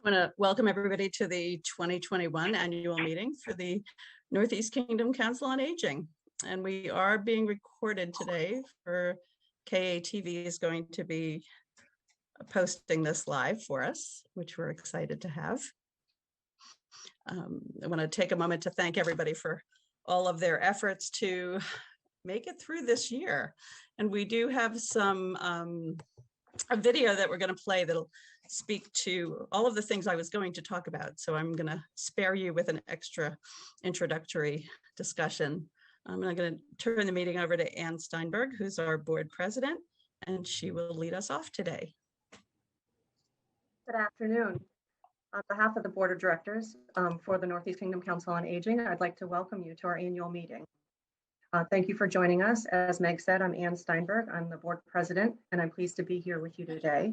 I want to welcome everybody to the 2021 annual meeting for the Northeast Kingdom Council on Aging. And we are being recorded today for KATV is going to be posting this live for us, which we're excited to have. I want to take a moment to thank everybody for all of their efforts to make it through this year. And we do have some a video that we're going to play that'll speak to all of the things I was going to talk about. So I'm going to spare you with an extra introductory discussion. I'm going to turn the meeting over to Ann Steinberg, who's our board president, and she will lead us off today. Good afternoon. On behalf of the Board of Directors for the Northeast Kingdom Council on Aging, I'd like to welcome you to our annual meeting. Thank you for joining us. As Meg said, I'm Ann Steinberg. I'm the board president, and I'm pleased to be here with you today.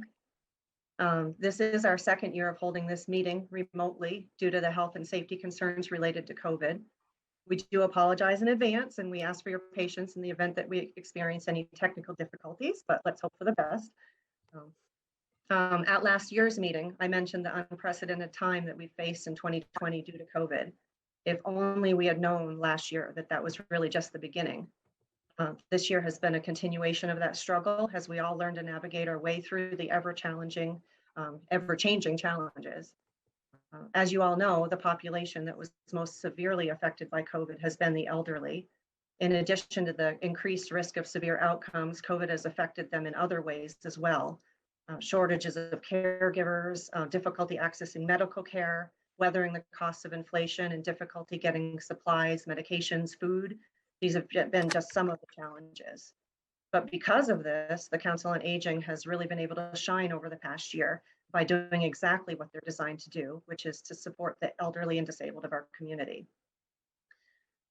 This is our second year of holding this meeting remotely due to the health and safety concerns related to COVID. We do apologize in advance, and we ask for your patience in the event that we experience any technical difficulties, but let's hope for the best. At last year's meeting, I mentioned the unprecedented time that we faced in 2020 due to COVID. If only we had known last year that that was really just the beginning. This year has been a continuation of that struggle as we all learn to navigate our way through the ever-changing challenges. As you all know, the population that was most severely affected by COVID has been the elderly. In addition to the increased risk of severe outcomes, COVID has affected them in other ways as well. Shortages of caregivers, difficulty accessing medical care, weathering the costs of inflation, and difficulty getting supplies, medications, food. These have been just some of the challenges. But because of this, the Council on Aging has really been able to shine over the past year by doing exactly what they're designed to do, which is to support the elderly and disabled of our community.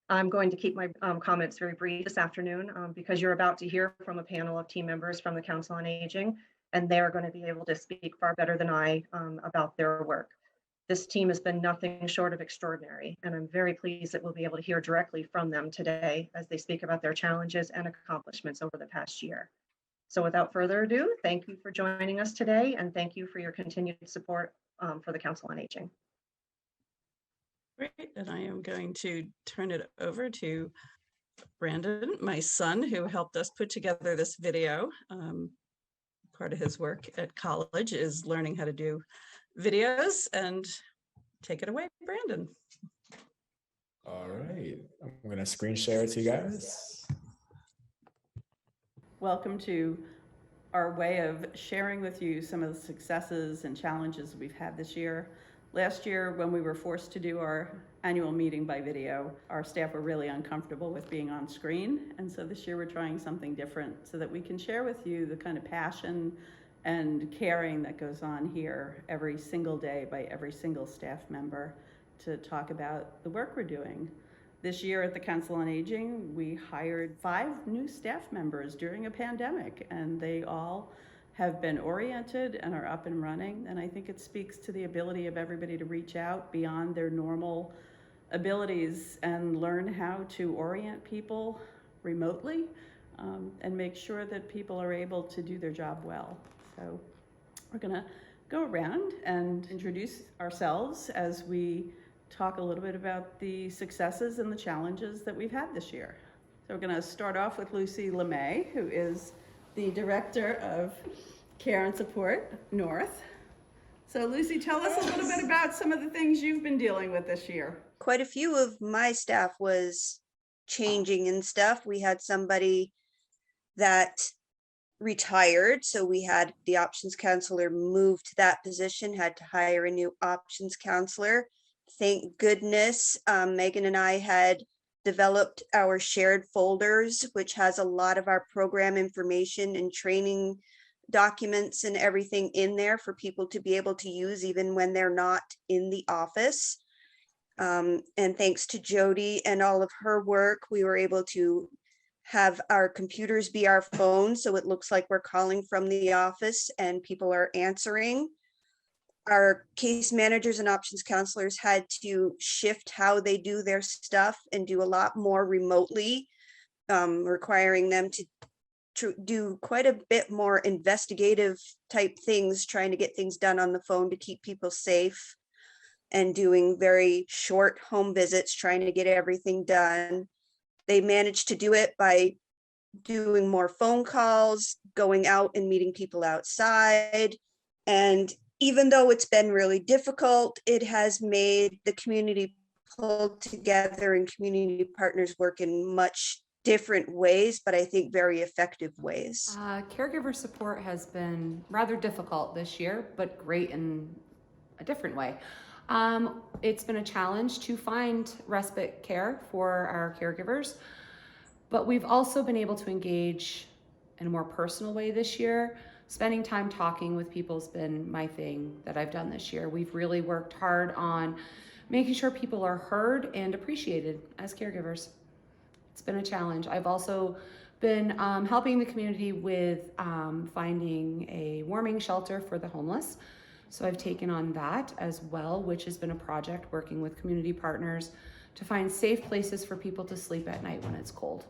I'm going to keep my comments very brief this afternoon because you're about to hear from a panel of team members from the Council on Aging, and they're going to be able to speak far better than I about their work. This team has been nothing short of extraordinary, and I'm very pleased that we'll be able to hear directly from them today as they speak about their challenges and accomplishments over the past year. So without further ado, thank you for joining us today, and thank you for your continued support for the Council on Aging. Great, and I am going to turn it over to Brandon, my son, who helped us put together this video. Part of his work at college is learning how to do videos, and take it away, Brandon. All right, I'm gonna screen share it to you guys. Welcome to our way of sharing with you some of the successes and challenges we've had this year. Last year, when we were forced to do our annual meeting by video, our staff were really uncomfortable with being on screen. And so this year we're trying something different so that we can share with you the kind of passion and caring that goes on here every single day by every single staff member to talk about the work we're doing. This year at the Council on Aging, we hired 5 new staff members during a pandemic, and they all have been oriented and are up and running. And I think it speaks to the ability of everybody to reach out beyond their normal abilities and learn how to orient people remotely and make sure that people are able to do their job well. So we're gonna go around and introduce ourselves as we talk a little bit about the successes and the challenges that we've had this year. So we're gonna start off with Lucy LeMay, who is the Director of Care and Support North. So Lucy, tell us a little bit about some of the things you've been dealing with this year. Quite a few of my staff was changing and stuff. We had somebody that retired, so we had the options counselor move to that position, had to hire a new options counselor. Thank goodness Megan and I had developed our shared folders, which has a lot of our program information and training documents and everything in there for people to be able to use even when they're not in the office. And thanks to Jody and all of her work, we were able to have our computers be our phones, so it looks like we're calling from the office and people are answering. Our case managers and options counselors had to shift how they do their stuff and do a lot more remotely, requiring them to to do quite a bit more investigative type things, trying to get things done on the phone to keep people safe, and doing very short home visits, trying to get everything done. They managed to do it by doing more phone calls, going out and meeting people outside. And even though it's been really difficult, it has made the community pull together and community partners work in much different ways, but I think very effective ways. Caregiver support has been rather difficult this year, but great in a different way. It's been a challenge to find respite care for our caregivers, but we've also been able to engage in a more personal way this year. Spending time talking with people has been my thing that I've done this year. We've really worked hard on making sure people are heard and appreciated as caregivers. It's been a challenge. I've also been helping the community with finding a warming shelter for the homeless. So I've taken on that as well, which has been a project working with community partners to find safe places for people to sleep at night when it's cold.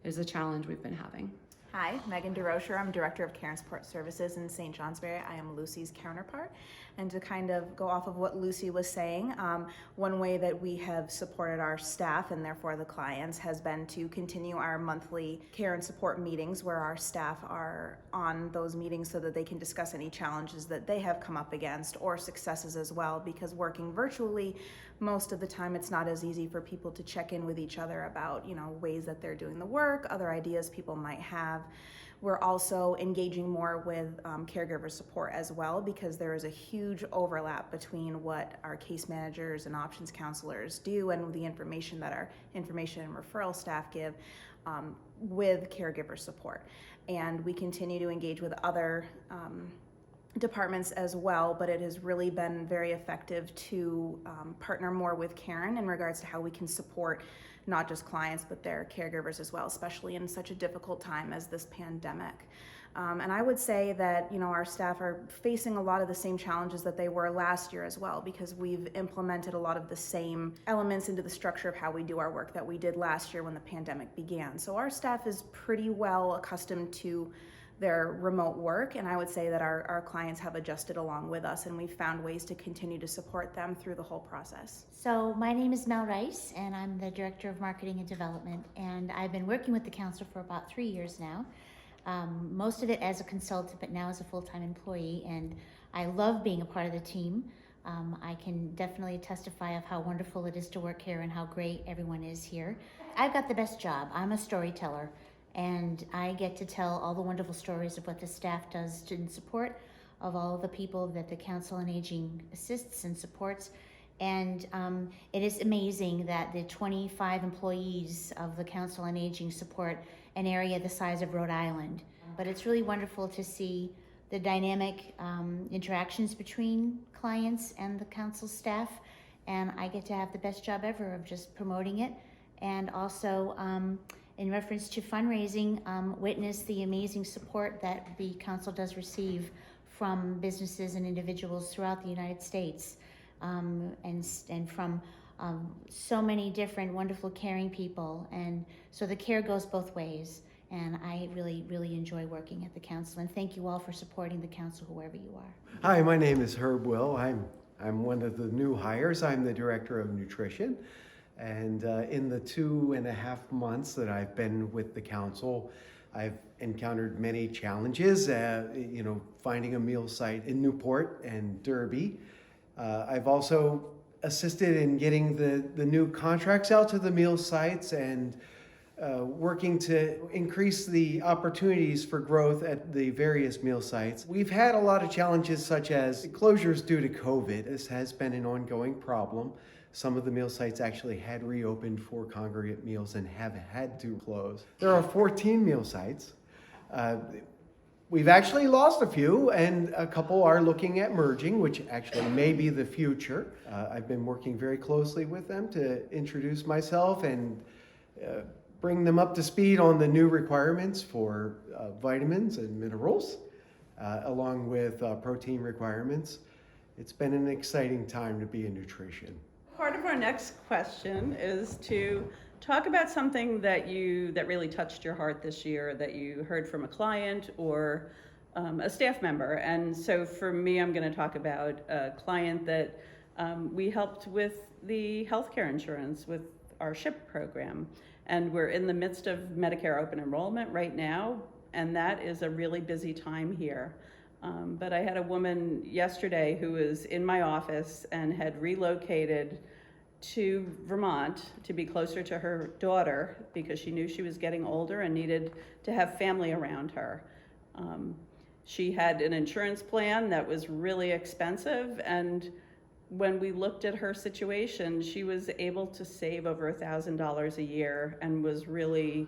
It is a challenge we've been having. Hi, Megan DeRocher. I'm Director of Care and Support Services in St. Johnsbury. I am Lucy's counterpart. And to kind of go off of what Lucy was saying, one way that we have supported our staff and therefore the clients has been to continue our monthly care and support meetings where our staff are on those meetings so that they can discuss any challenges that they have come up against or successes as well, because working virtually, most of the time it's not as easy for people to check in with each other about, ways that they're doing the work, other ideas people might have. We're also engaging more with caregiver support as well, because there is a huge overlap between what our case managers and options counselors do and the information that our information and referral staff give with caregiver support. And we continue to engage with other departments as well, but it has really been very effective to partner more with Karen in regards to how we can support not just clients, but their caregivers as well, especially in such a difficult time as this pandemic. And I would say that, our staff are facing a lot of the same challenges that they were last year as well, because we've implemented a lot of the same elements into the structure of how we do our work that we did last year when the pandemic began. So our staff is pretty well accustomed to their remote work, and I would say that our clients have adjusted along with us, and we've found ways to continue to support them through the whole process. So my name is Mel Rice, and I'm the Director of Marketing and Development, and I've been working with the council for about 3 years now, most of it as a consultant, but now as a full-time employee, and I love being a part of the team. I can definitely testify of how wonderful it is to work here and how great everyone is here. I've got the best job. I'm a storyteller. And I get to tell all the wonderful stories of what the staff does in support of all the people that the Council on Aging assists and supports. And it is amazing that the 25 employees of the Council on Aging support an area the size of Rhode Island. But it's really wonderful to see the dynamic interactions between clients and the council staff. And I get to have the best job ever of just promoting it. And also, in reference to fundraising, witness the amazing support that the council does receive from businesses and individuals throughout the United States, and from so many different wonderful caring people. And so the care goes both ways, and I really, really enjoy working at the council, and thank you all for supporting the council whoever you are. Hi, my name is Herb Will. I'm one of the new hires. I'm the Director of Nutrition. And in the 2.5 months that I've been with the council, I've encountered many challenges, finding a meal site in Newport and Derby. I've also assisted in getting the new contracts out to the meal sites and working to increase the opportunities for growth at the various meal sites. We've had a lot of challenges such as closures due to COVID. This has been an ongoing problem. Some of the meal sites actually had reopened for congregate meals and have had to close. There are 14 meal sites. We've actually lost a few, and a couple are looking at merging, which actually may be the future. I've been working very closely with them to introduce myself and bring them up to speed on the new requirements for vitamins and minerals, along with protein requirements. It's been an exciting time to be in nutrition. Part of our next question is to talk about something that really touched your heart this year, that you heard from a client or a staff member. And so for me, I'm going to talk about a client that we helped with the healthcare insurance with our SHIP program. And we're in the midst of Medicare open enrollment right now, and that is a really busy time here. But I had a woman yesterday who was in my office and had relocated to Vermont to be closer to her daughter because she knew she was getting older and needed to have family around her. She had an insurance plan that was really expensive, and when we looked at her situation, she was able to save over $1,000 a year and was really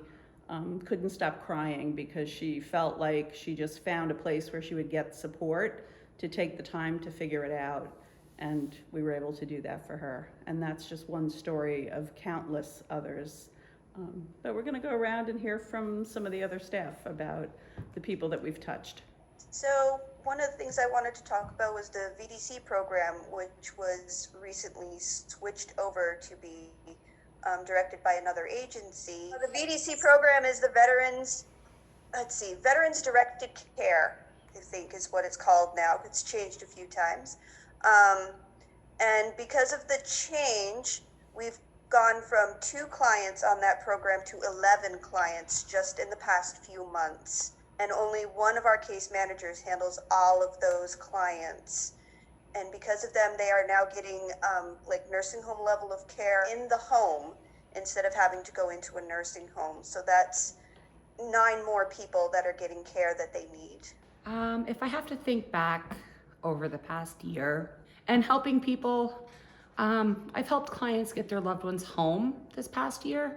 couldn't stop crying because she felt like she just found a place where she would get support to take the time to figure it out. And we were able to do that for her. And that's just one story of countless others. But we're going to go around and hear from some of the other staff about the people that we've touched. So one of the things I wanted to talk about was the Bdc program, which was recently switched over to be directed by another agency. The Bdc program is the Veterans Directed Care, I think is what it's called now. It's changed a few times. And because of the change, we've gone from 2 clients on that program to 11 clients just in the past few months. And only one of our case managers handles all of those clients. And because of them, they are now getting like nursing home level of care in the home instead of having to go into a nursing home. So that's 9 more people that are getting care that they need. If I have to think back over the past year and helping people, I've helped clients get their loved ones home this past year.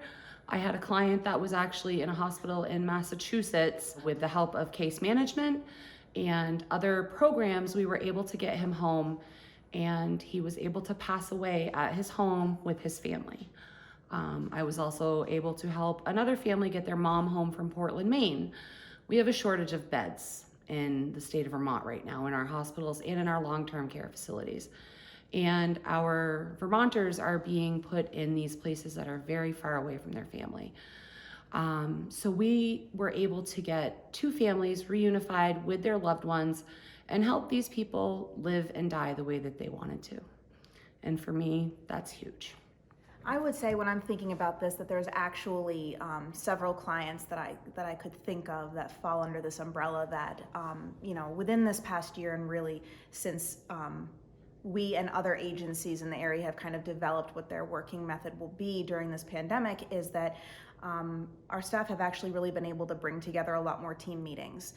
I had a client that was actually in a hospital in Massachusetts. With the help of case management and other programs, we were able to get him home, and he was able to pass away at his home with his family. I was also able to help another family get their mom home from Portland, Maine. We have a shortage of beds in the state of Vermont right now in our hospitals and in our long-term care facilities. And our Vermonters are being put in these places that are very far away from their family. So we were able to get 2 families reunified with their loved ones and help these people live and die the way that they wanted to. And for me, that's huge. I would say when I'm thinking about this that there's actually several clients that I could think of that fall under this umbrella that, within this past year and really since we and other agencies in the area have kind of developed what their working method will be during this pandemic, is that our staff have actually really been able to bring together a lot more team meetings.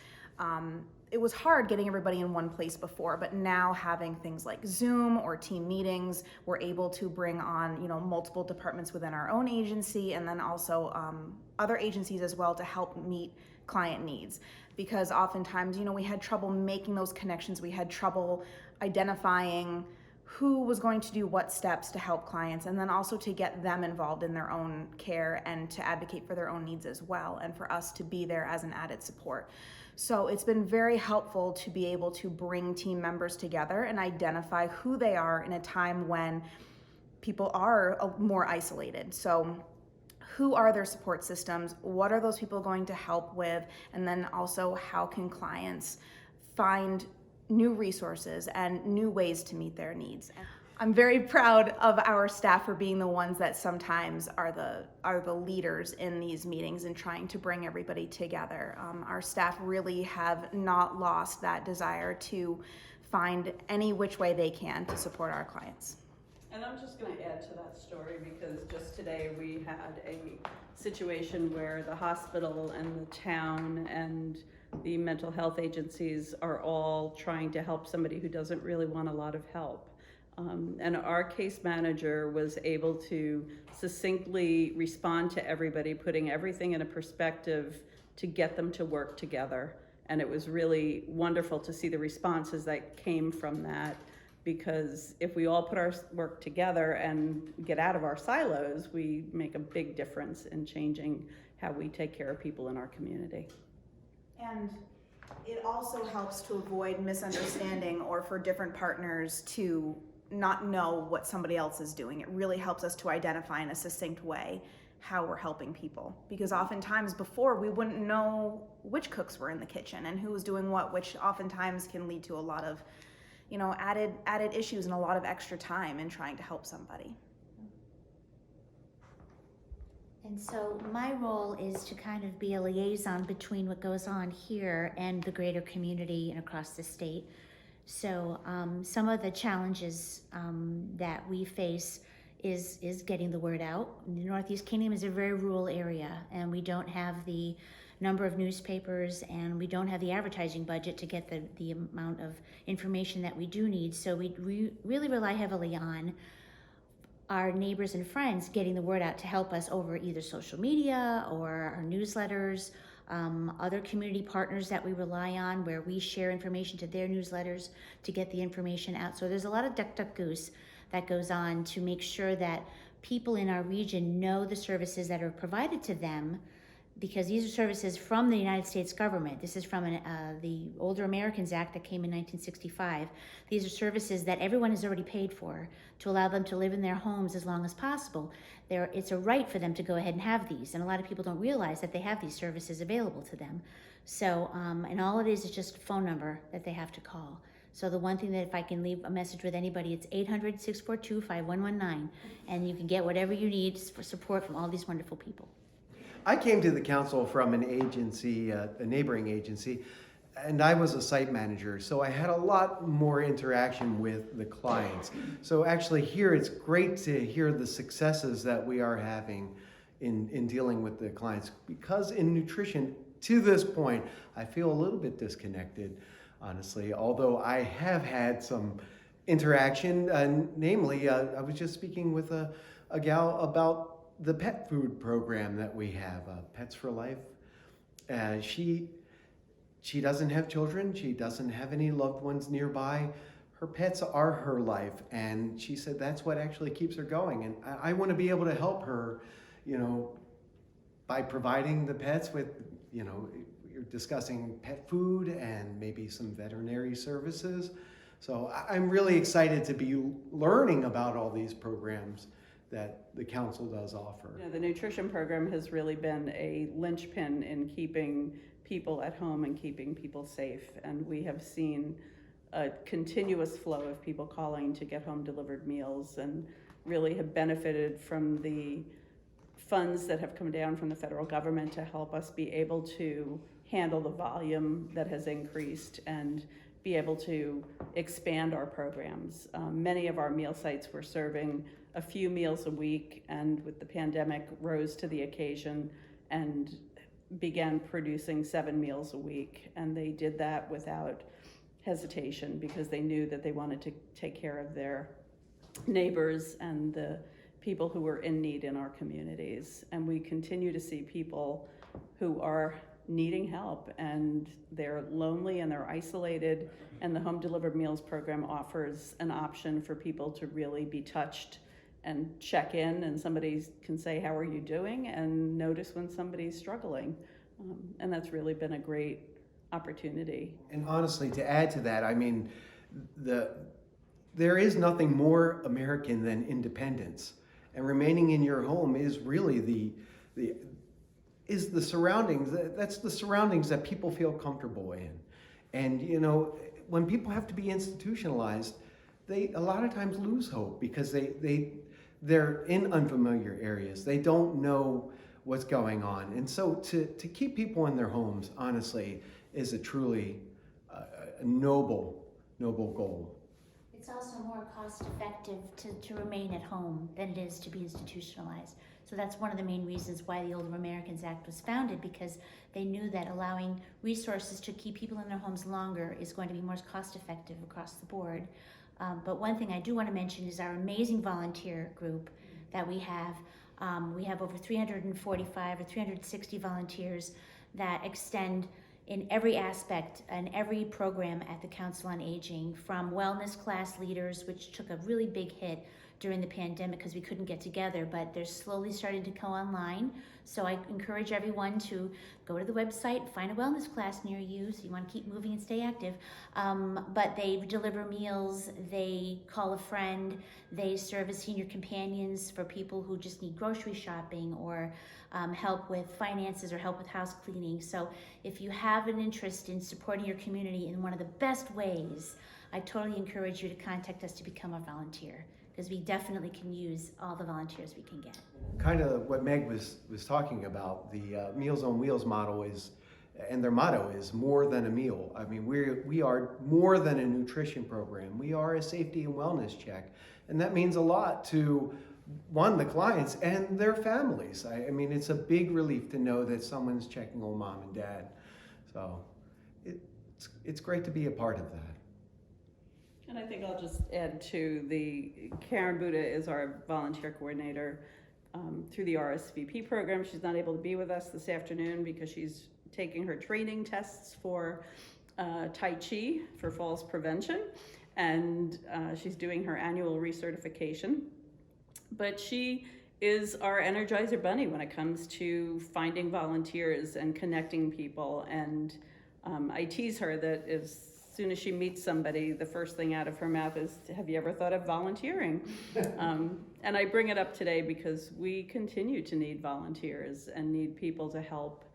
It was hard getting everybody in one place before, but now having things like Zoom or team meetings, we're able to bring on, multiple departments within our own agency and then also other agencies as well to help meet client needs. Because oftentimes, we had trouble making those connections. We had trouble identifying who was going to do what steps to help clients, and then also to get them involved in their own care and to advocate for their own needs as well, and for us to be there as an added support. So it's been very helpful to be able to bring team members together and identify who they are in a time when people are more isolated. So who are their support systems? What are those people going to help with? And then also, how can clients find new resources and new ways to meet their needs? I'm very proud of our staff for being the ones that sometimes are the leaders in these meetings and trying to bring everybody together. Our staff really have not lost that desire to find any which way they can to support our clients. And I'm just going to add to that story because just today we had a situation where the hospital and the town and the mental health agencies are all trying to help somebody who doesn't really want a lot of help. And our case manager was able to succinctly respond to everybody, putting everything in a perspective to get them to work together. And it was really wonderful to see the responses that came from that, because if we all put our work together and get out of our silos, we make a big difference in changing how we take care of people in our community. And it also helps to avoid misunderstanding or for different partners to not know what somebody else is doing. It really helps us to identify in a succinct way how we're helping people. Because oftentimes before we wouldn't know which cooks were in the kitchen and who was doing what, which oftentimes can lead to a lot of, added issues and a lot of extra time in trying to help somebody. And so my role is to kind of be a liaison between what goes on here and the greater community and across the state. So some of the challenges that we face is getting the word out. The Northeast Kingdom is a very rural area, and we don't have the number of newspapers, and we don't have the advertising budget to get the amount of information that we do need. So we really rely heavily on our neighbors and friends getting the word out to help us over either social media or our newsletters, other community partners that we rely on where we share information to their newsletters to get the information out. So there's a lot of duck goose that goes on to make sure that people in our region know the services that are provided to them, because these are services from the United States government. This is from the Older Americans Act that came in 1965. These are services that everyone has already paid for to allow them to live in their homes as long as possible. It's a right for them to go ahead and have these, and a lot of people don't realize that they have these services available to them. So, and all it is just a phone number that they have to call. So the one thing that if I can leave a message with anybody, it's 800-642-5119, and you can get whatever you need for support from all these wonderful people. I came to the council from an agency, a neighboring agency, and I was a site manager, so I had a lot more interaction with the clients. So actually here, it's great to hear the successes that we are having in dealing with the clients, because in nutrition, to this point, I feel a little bit disconnected, honestly, although I have had some interaction, namely, I was just speaking with a gal about the pet food program that we have, Pets for Life. She doesn't have children. She doesn't have any loved ones nearby. Her pets are her life. And she said that's what actually keeps her going. And I want to be able to help her, by providing the pets with, you're discussing pet food and maybe some veterinary services. So I'm really excited to be learning about all these programs that the council does offer. The nutrition program has really been a linchpin in keeping people at home and keeping people safe. And we have seen a continuous flow of people calling to get home delivered meals, and really have benefited from the funds that have come down from the federal government to help us be able to handle the volume that has increased and be able to expand our programs. Many of our meal sites were serving a few meals a week, and with the pandemic rose to the occasion and began producing 7 meals a week. And they did that without hesitation, because they knew that they wanted to take care of their neighbors and the people who were in need in our communities. And we continue to see people who are needing help, and they're lonely and they're isolated, and the Home Delivered Meals program offers an option for people to really be touched and check in, and somebody can say, how are you doing, and notice when somebody's struggling. And that's really been a great opportunity. And honestly, to add to that, I mean, there is nothing more American than independence, and remaining in your home is really the surroundings. That's the surroundings that people feel comfortable in. And when people have to be institutionalized, they a lot of times lose hope, because they're in unfamiliar areas. They don't know what's going on. And so to keep people in their homes, honestly, is a truly a noble goal. It's also more cost effective to remain at home than it is to be institutionalized. So that's one of the main reasons why the Older Americans Act was founded, because they knew that allowing resources to keep people in their homes longer is going to be more cost effective across the board. But one thing I do want to mention is our amazing volunteer group that we have. We have over 345 or 360 volunteers that extend in every aspect and every program at the Council on Aging, from wellness class leaders, which took a really big hit during the pandemic because we couldn't get together, but they're slowly starting to go online. So I encourage everyone to go to the website, find a wellness class near you, so you want to keep moving and stay active. But they deliver meals, they call a friend, they serve as senior companions for people who just need grocery shopping or help with finances or help with house cleaning. So if you have an interest in supporting your community in one of the best ways, I totally encourage you to contact us to become a volunteer, because we definitely can use all the volunteers we can get. Kind of what Meg was talking about, the Meals on Wheels model is, and their motto is more than a meal. I mean, we are more than a nutrition program. We are a safety and wellness check. And that means a lot to, one, the clients and their families. I mean, it's a big relief to know that someone's checking on mom and dad. So it's great to be a part of that. And I think I'll just add to the Karen Buddha is our volunteer coordinator through the RSVP program. She's not able to be with us this afternoon because she's taking her training tests for Tai Chi for falls prevention, and she's doing her annual recertification. But she is our Energizer Bunny when it comes to finding volunteers and connecting people. And I tease her that as soon as she meets somebody, the first thing out of her mouth is, have you ever thought of volunteering? And I bring it up today because we continue to need volunteers and need people to help.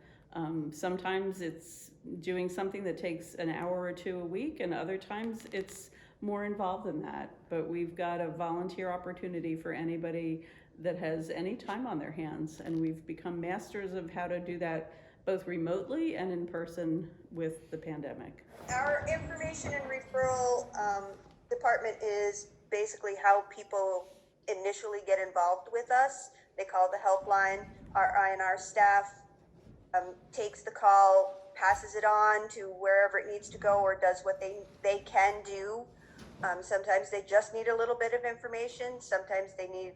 Sometimes it's doing something that takes an hour or two a week, and other times it's more involved than that. But we've got a volunteer opportunity for anybody that has any time on their hands, and we've become masters of how to do that both remotely and in person with the pandemic. Our information and referral department is basically how people initially get involved with us. They call the helpline. Our INR staff takes the call, passes it on to wherever it needs to go, or does what they can do. Sometimes they just need a little bit of information. Sometimes they need,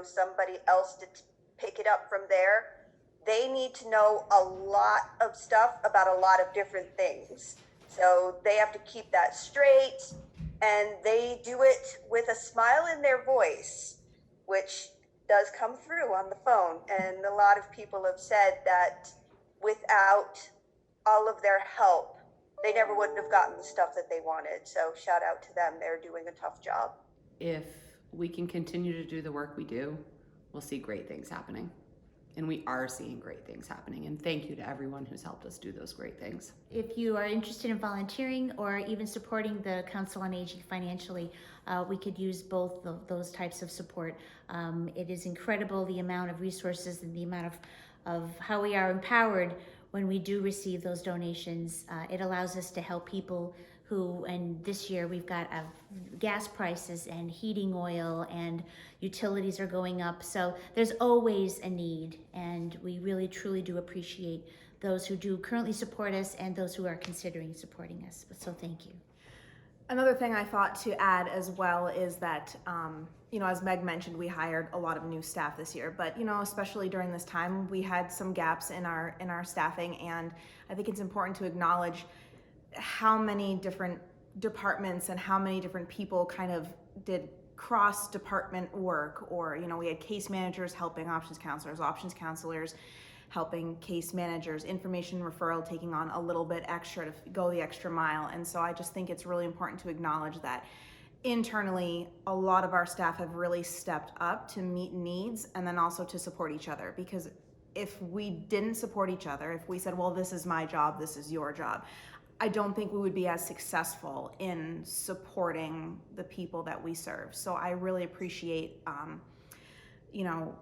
somebody else to pick it up from there. They need to know a lot of stuff about a lot of different things. So they have to keep that straight, and they do it with a smile in their voice, which does come through on the phone. And a lot of people have said that without all of their help, they never would have gotten the stuff that they wanted. So shout out to them. They're doing a tough job. If we can continue to do the work we do, we'll see great things happening. And we are seeing great things happening. And thank you to everyone who's helped us do those great things. If you are interested in volunteering or even supporting the Council on Aging financially, we could use both of those types of support. It is incredible the amount of resources and the amount of how we are empowered when we do receive those donations. It allows us to help people who, and this year we've got gas prices and heating oil and utilities are going up. So there's always a need, and we really truly do appreciate those who do currently support us and those who are considering supporting us. So thank you. Another thing I thought to add as well is that, as Meg mentioned, we hired a lot of new staff this year, but, especially during this time, we had some gaps in our staffing, and I think it's important to acknowledge how many different departments and how many different people kind of did cross-department work, or, we had case managers helping options counselors helping case managers, information referral taking on a little bit extra to go the extra mile. And so I just think it's really important to acknowledge that internally, a lot of our staff have really stepped up to meet needs and then also to support each other. Because if we didn't support each other, if we said, well, this is my job, this is your job, I don't think we would be as successful in supporting the people that we serve. So I really appreciate,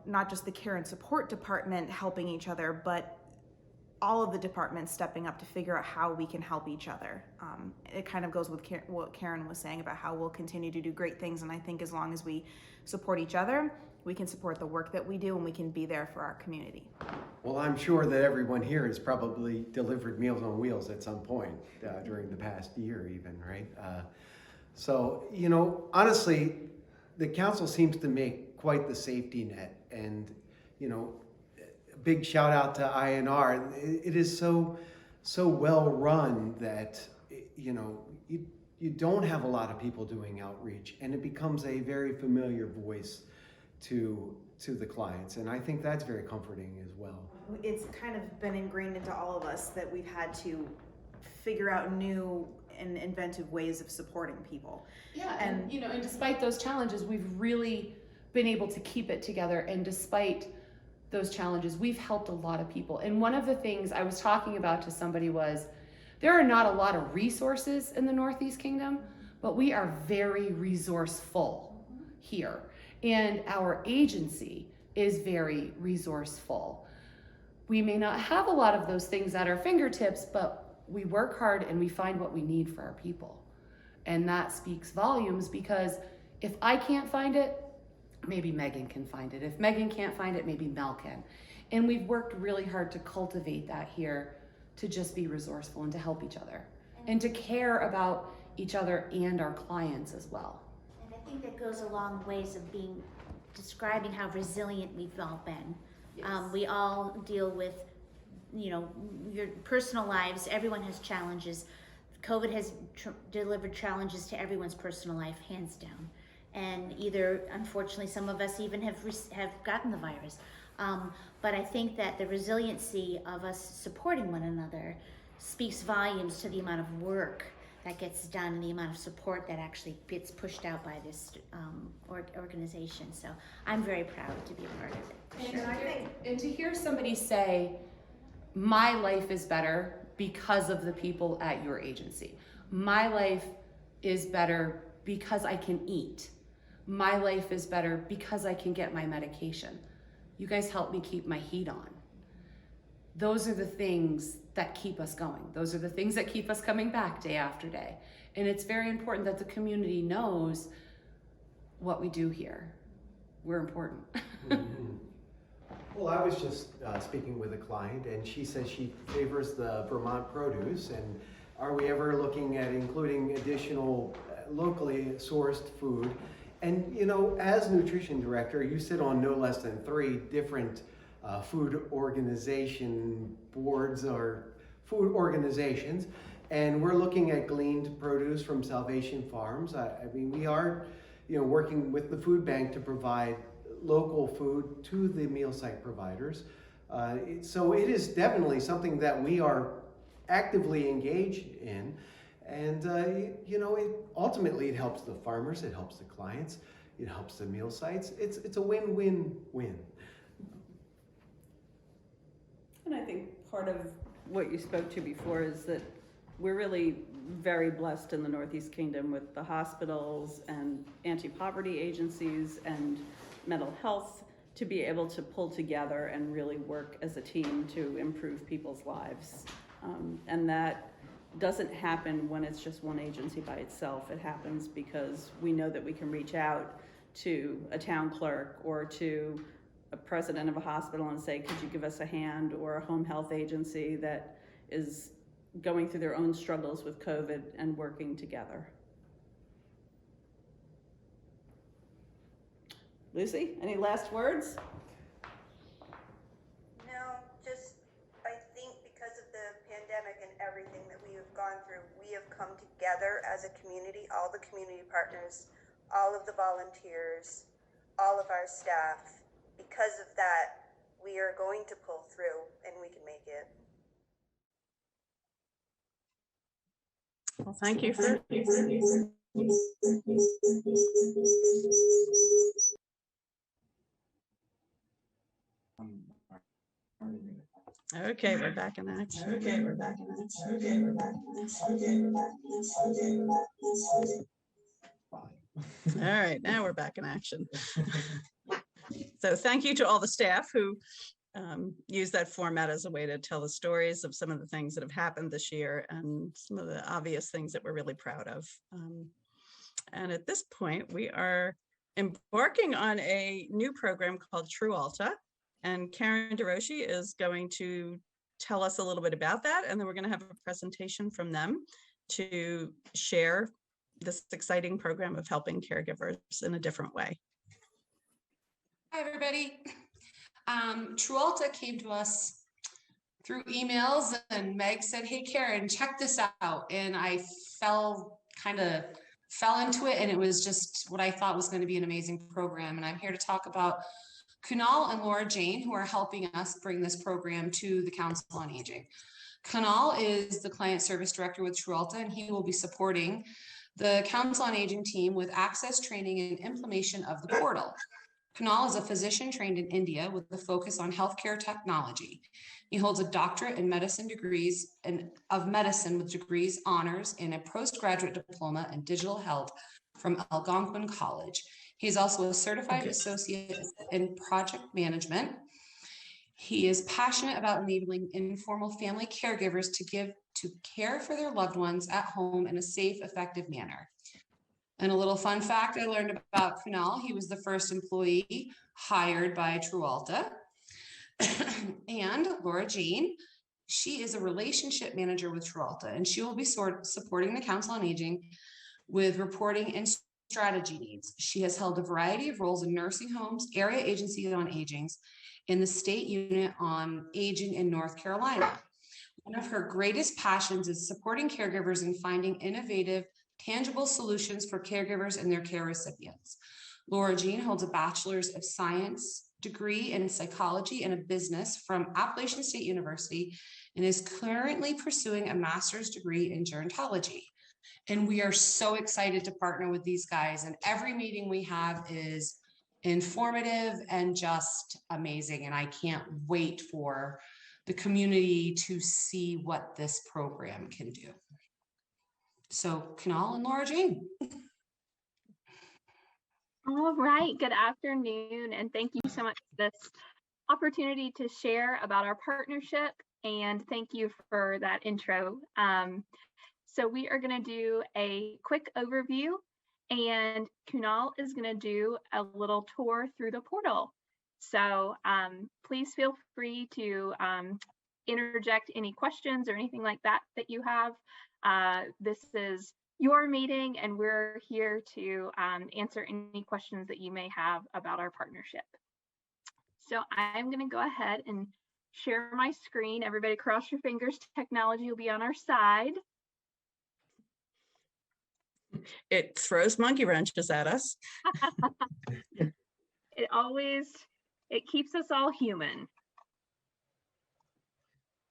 not just the care and support department helping each other, but all of the departments stepping up to figure out how we can help each other. It kind of goes with what Karen was saying about how we'll continue to do great things. And I think as long as we support each other, we can support the work that we do, and we can be there for our community. Well, I'm sure that everyone here has probably delivered Meals on Wheels at some point during the past year even, right? So, honestly, the council seems to make quite the safety net, and, big shout out to INR. It is so so well run that, you know, you don't have a lot of people doing outreach, and it becomes a very familiar voice to the clients. And I think that's very comforting as well. It's kind of been ingrained into all of us that we've had to figure out new and inventive ways of supporting people. Yeah, and you know, and despite those challenges, we've really been able to keep it together. And despite those challenges, we've helped a lot of people. And one of the things I was talking about to somebody was, there are not a lot of resources in the Northeast Kingdom, but we are very resourceful here. And our agency is very resourceful. We may not have a lot of those things at our fingertips, but we work hard and we find what we need for our people. And that speaks volumes, because if I can't find it, maybe Megan can find it. If Megan can't find it, maybe Mel can. And we've worked really hard to cultivate that here, to just be resourceful and to help each other and to care about each other and our clients as well. And I think that goes a long ways of describing how resilient we've all been. Yes. We all deal with, you know, your personal lives. Everyone has challenges. COVID has delivered challenges to everyone's personal life, hands down. And either, unfortunately, some of us even have gotten the virus. But I think that the resiliency of us supporting one another speaks volumes to the amount of work that gets done and the amount of support that actually gets pushed out by this organization. So I'm very proud to be a part of it. Sure. And to hear somebody say, my life is better because of the people at your agency. My life is better because I can eat. My life is better because I can get my medication. You guys help me keep my heat on. Those are the things that keep us going. Those are the things that keep us coming back day after day. And it's very important that the community knows what we do here. We're important. Mm-hmm. Well, I was just speaking with a client, and she says she favors the Vermont produce. And are we ever looking at including additional locally sourced food? And, you know, as nutrition director, you sit on no less than 3 different food organization boards or food organizations. And we're looking at gleaned produce from Salvation Farms. I mean, we are, you know, working with the food bank to provide local food to the meal site providers. So it is definitely something that we are actively engaged in. And, you know, ultimately it helps the farmers, it helps the clients, it helps the meal sites. It's a win-win-win. And I think part of what you spoke to before is that we're really very blessed in the Northeast Kingdom with the hospitals and anti-poverty agencies and mental health to be able to pull together and really work as a team to improve people's lives. And that doesn't happen when it's just one agency by itself. It happens because we know that we can reach out to a town clerk or to a president of a hospital and say, could you give us a hand, or a home health agency that is going through their own struggles with COVID and working together. Lucy, any last words? No, just I think because of the pandemic and everything that we have gone through, we have come together as a community, all the community partners, all of the volunteers, all of our staff. Because of that, we are going to pull through and we can make it. Well, thank you for. Okay, we're back in action. All right, now we're back in action. So thank you to all the staff who use that format as a way to tell the stories of some of the things that have happened this year and some of the obvious things that we're really proud of. And at this point, we are embarking on a new program called Truanca, and Karen DeRoshi is going to tell us a little bit about that, and then we're going to have a presentation from them to share this exciting program of helping caregivers in a different way. Hi, everybody. Truanca came to us through emails, and Meg said, "Hey, Karen, check this out." And I fell into it, and it was just what I thought was going to be an amazing program. And I'm here to talk about Kunal and Laura Jane, who are helping us bring this program to the Council on Aging. Kunal is the Client Service Director with Truanca, and he will be supporting the Council on Aging team with access, training, and implementation of the portal. Kunal is a physician trained in India with a focus on healthcare technology. He holds a doctorate in medicine with degrees honors in a postgraduate diploma in digital health from Algonquin College. He is also a certified associate in project management. He is passionate about enabling informal family caregivers to care for their loved ones at home in a safe, effective manner. And a little fun fact I learned about Kunal: he was the first employee hired by Truanca. And Laura Jean, she is a relationship manager with Truanca, and she will be supporting the Council on Aging with reporting and strategy needs. She has held a variety of roles in nursing homes, area agencies on aging, in the state unit on aging in North Carolina. One of her greatest passions is supporting caregivers in finding innovative, tangible solutions for caregivers and their care recipients. Laura Jean holds a Bachelor's of Science degree in psychology and a business from Appalachian State University and is currently pursuing a master's degree in gerontology. And we are so excited to partner with these guys. And every meeting we have is informative and just amazing. And I can't wait for the community to see what this program can do. So Kunal and Laura Jean. All right, good afternoon, and thank you so much for this opportunity to share about our partnership, and thank you for that intro. So we are going to do a quick overview, and Kunal is going to do a little tour through the portal. So please feel free to interject any questions or anything like that you have. This is your meeting, and we're here to answer any questions that you may have about our partnership. So I'm going to go ahead and share my screen. Everybody cross your fingers. Technology will be on our side. It throws monkey wrenches at us. It keeps us all human.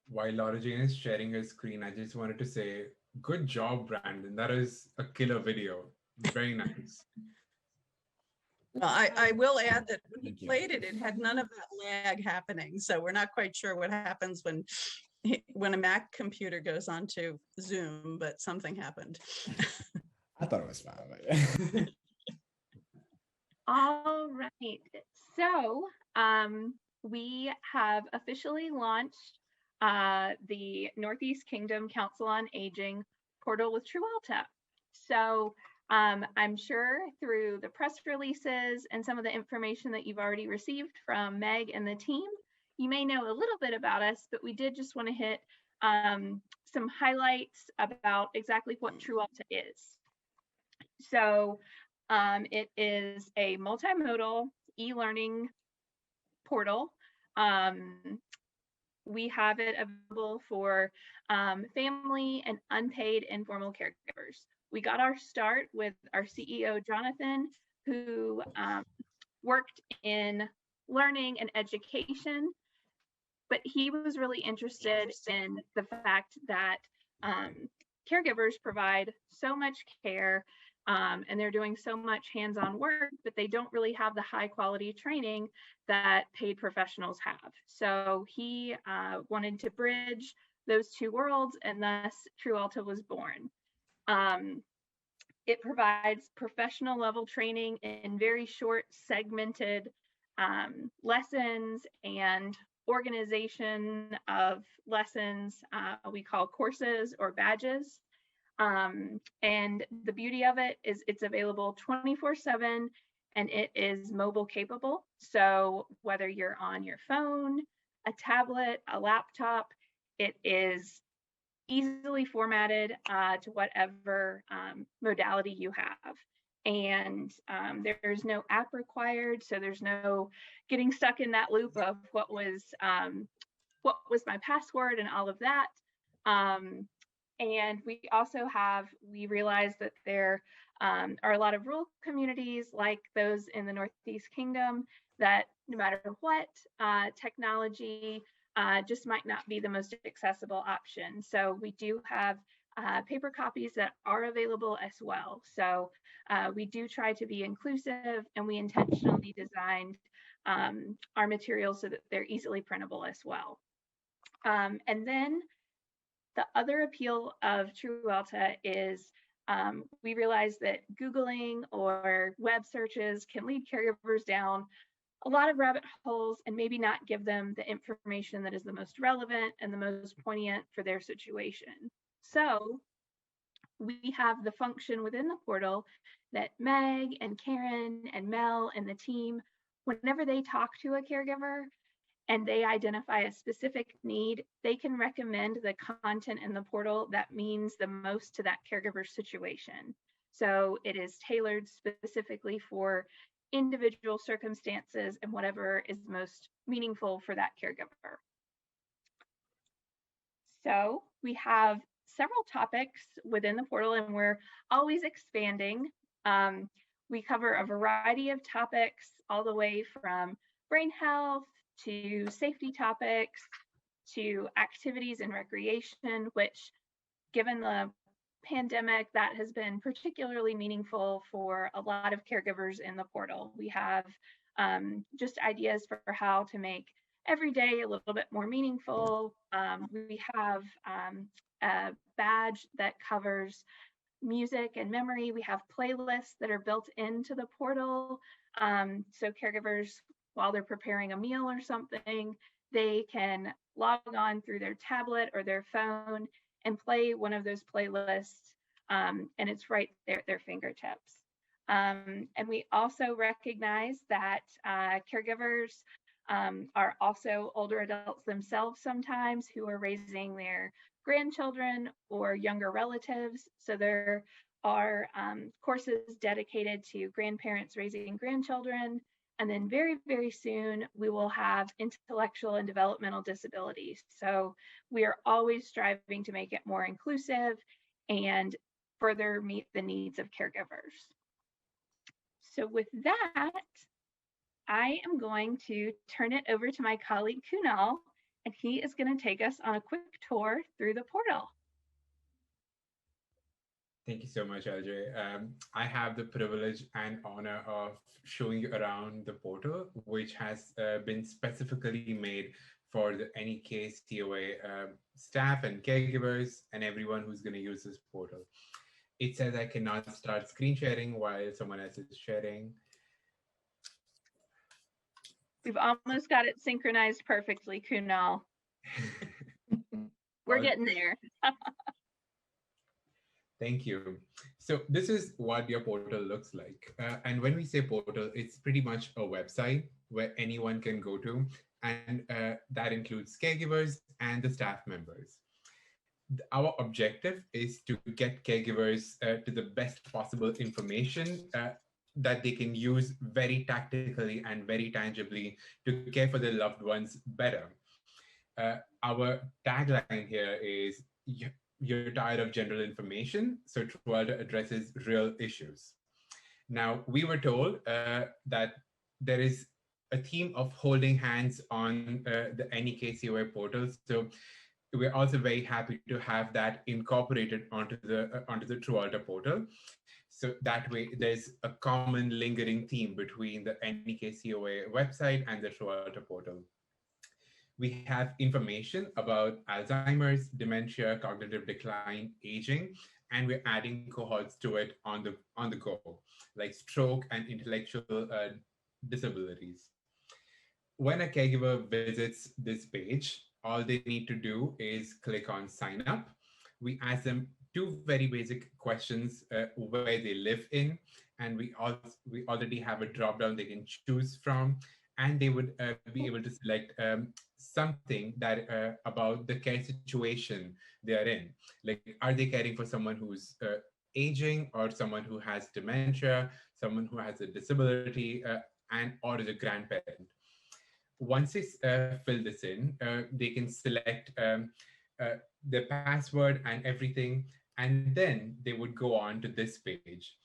While Laura Jane is sharing her screen, I just wanted to say, good job, Brandon. That is a killer video. Very nice. Well, I will add that when he played it, it had none of that lag happening. So we're not quite sure what happens when a Mac computer goes onto Zoom, but something happened. I thought it was fine. All right. So we have officially launched the Northeast Kingdom Council on Aging portal with Truanca. So I'm sure through the press releases and some of the information that you've already received from Meg and the team, you may know a little bit about us, but we did just want to hit some highlights about exactly what Truanca is. So it is a multimodal e-learning portal. We have it available for family and unpaid informal caregivers. We got our start with our CEO, Jonathan, who worked in learning and education, but he was really interested in the fact that caregivers provide so much care and they're doing so much hands-on work, but they don't really have the high quality training that paid professionals have. So he wanted to bridge those two worlds, and thus Truanca was born. It provides professional level training in very short segmented lessons and organization of lessons we call courses or badges. And the beauty of it is it's available 24/7 and it is mobile capable. So whether you're on your phone, a tablet, a laptop, it is easily formatted to whatever modality you have. And there's no app required, so there's no getting stuck in that loop of what was what was my password and all of that. And we realized that there are a lot of rural communities like those in the Northeast Kingdom that no matter what, technology just might not be the most accessible option. So we do have paper copies that are available as well. So we do try to be inclusive, and we intentionally designed our materials so that they're easily printable as well. And then the other appeal of Truanca is we realize that Googling or web searches can lead caregivers down a lot of rabbit holes and maybe not give them the information that is the most relevant and the most poignant for their situation. So we have the function within the portal that Meg and Karen and Mel and the team, whenever they talk to a caregiver and they identify a specific need, they can recommend the content in the portal that means the most to that caregiver's situation. So it is tailored specifically for individual circumstances and whatever is most meaningful for that caregiver. So we have several topics within the portal, and we're always expanding. We cover a variety of topics, all the way from brain health to safety topics to activities and recreation, which, given the pandemic, that has been particularly meaningful for a lot of caregivers in the portal. We have just ideas for how to make every day a little bit more meaningful. We have a badge that covers music and memory. We have playlists that are built into the portal. So caregivers, while they're preparing a meal or something, they can log on through their tablet or their phone and play one of those playlists, and it's right there at their fingertips. And we also recognize that caregivers are also older adults themselves sometimes who are raising their grandchildren or younger relatives. So there are courses dedicated to grandparents raising grandchildren. And then very, very soon, we will have intellectual and developmental disabilities. So we are always striving to make it more inclusive and further meet the needs of caregivers. So with that, I am going to turn it over to my colleague Kunal, and he is going to take us on a quick tour through the portal. Thank you so much, LJ. I have the privilege and honor of showing you around the portal, which has been specifically made for the NEK COA staff and caregivers and everyone who's going to use this portal. It says I cannot start screen sharing while someone else is sharing. We've almost got it synchronized perfectly, Kunal. We're getting there. Thank you. So this is what your portal looks like. And when we say portal, it's pretty much a website where anyone can go to, and that includes caregivers and the staff members. Our objective is to get caregivers to the best possible information that they can use very tactically and very tangibly to care for their loved ones better. Our tagline here is, you're tired of general information, so Truanca addresses real issues. Now, we were told that there is a theme of holding hands on the NEK COA portal, so we're also very happy to have that incorporated onto the Truanca portal. So that way, there's a common lingering theme between the NEK COA website and the Truanca portal. We have information about Alzheimer's, dementia, cognitive decline, aging, and we're adding cohorts to it on the go, like stroke and intellectual disabilities. When a caregiver visits this page, all they need to do is click on sign up. We ask them two very basic questions, where they live in, and we already have a drop-down they can choose from, and they would be able to select something that about the care situation they are in. Like, are they caring for someone who's aging, or someone who has dementia, someone who has a disability, or is a grandparent? once they fill this in, they can select their password and everything, and then they would go on to this page.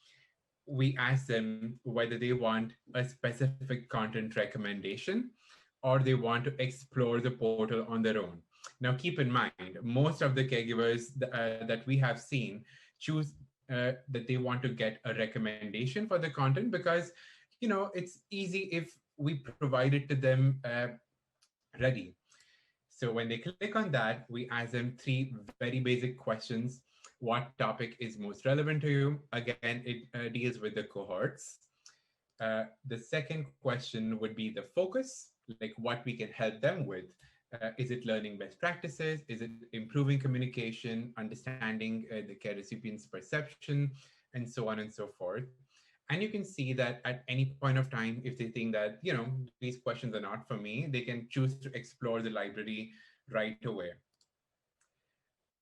We ask them whether they want a specific content recommendation or they want to explore the portal on their own. Now, keep in mind, most of the caregivers that we have seen choose that they want to get a recommendation for the content because, you know, it's easy if we provide it to them ready. So when they click on that, we ask them three very basic questions. What topic is most relevant to you? Again, it deals with the cohorts. The second question would be the focus, like what we can help them with. Is it learning best practices? Is it improving communication, understanding the care recipient's perception, and so on and so forth? And you can see that at any point of time, if they think that, you know, these questions are not for me, they can choose to explore the library right away.